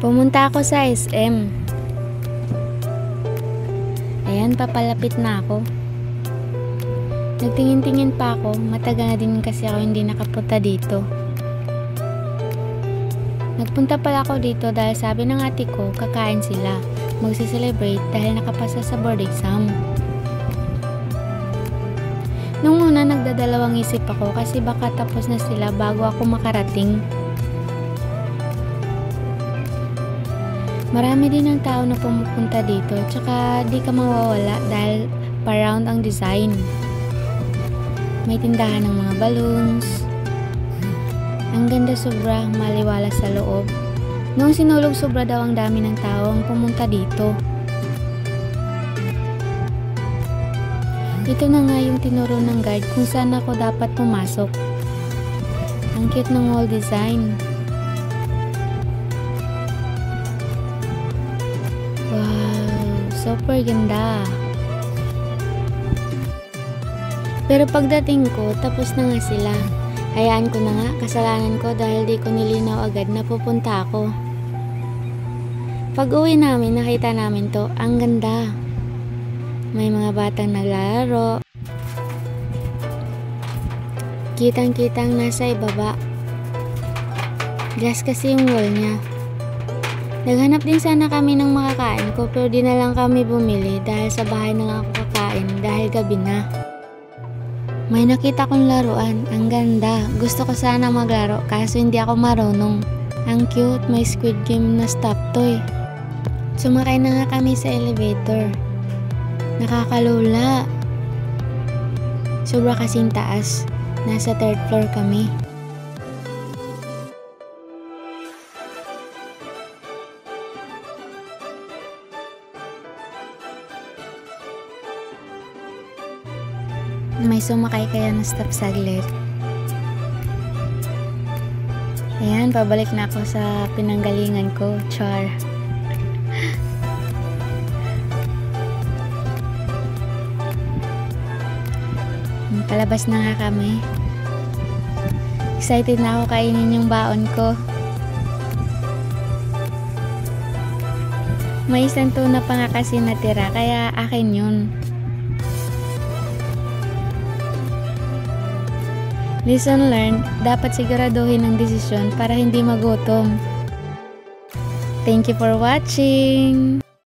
Pumunta ako sa SM. Ayan, papalapit na ako. Nagtingin-tingin pa ako. Matagal na din kasi ako hindi nakapunta dito. Nagpunta pala ako dito dahil sabi ng ate ko, kakain sila. Magsi-celebrate dahil nakapasa sa board exam. Nung una, nagdadalawang isip ako kasi baka tapos na sila bago ako makarating. Marami din ang tao na pumupunta dito, tsaka di ka mawawala dahil pa-round ang design. May tindahan ng mga balloons. Ang ganda, sobra, maliwalas sa loob. Noong sinulog, sobra daw ang dami ng tao ang pumunta dito. Ito na nga yung tinuro ng guide kung saan ako dapat pumasok. Ang cute ng wall design. Wow, super ganda. Pero pagdating ko, tapos na nga sila. Hayaan ko na nga, kasalanan ko dahil di ko nilinaw agad na pupunta ako. Pag uwi namin, nakita namin to, ang ganda. May mga batang naglalaro. Kitang-kitang nasa ibaba. Glass kasi yung wall niya. Naghanap din sana kami ng makakain ko pero di na lang kami bumili dahil sa bahay na lang ako kakain dahil gabi na. May nakita kong laruan. Ang ganda. Gusto ko sana maglaro kaso hindi ako marunong. Ang cute. May Squid Game na stop toy. Sumakay na nga kami sa elevator. Nakakalula. Sobra kasing taas. Nasa 3rd floor kami. May sumakay kaya na stop saglit. Ayan, pabalik na ako sa pinanggalingan ko. Char. Palabas na nga kami. Excited na ako kainin yung baon ko. May isang tuna pa nga kasi natira, kaya akin yun. Lesson learned, dapat siguraduhin ang desisyon para hindi magutom. Thank you for watching!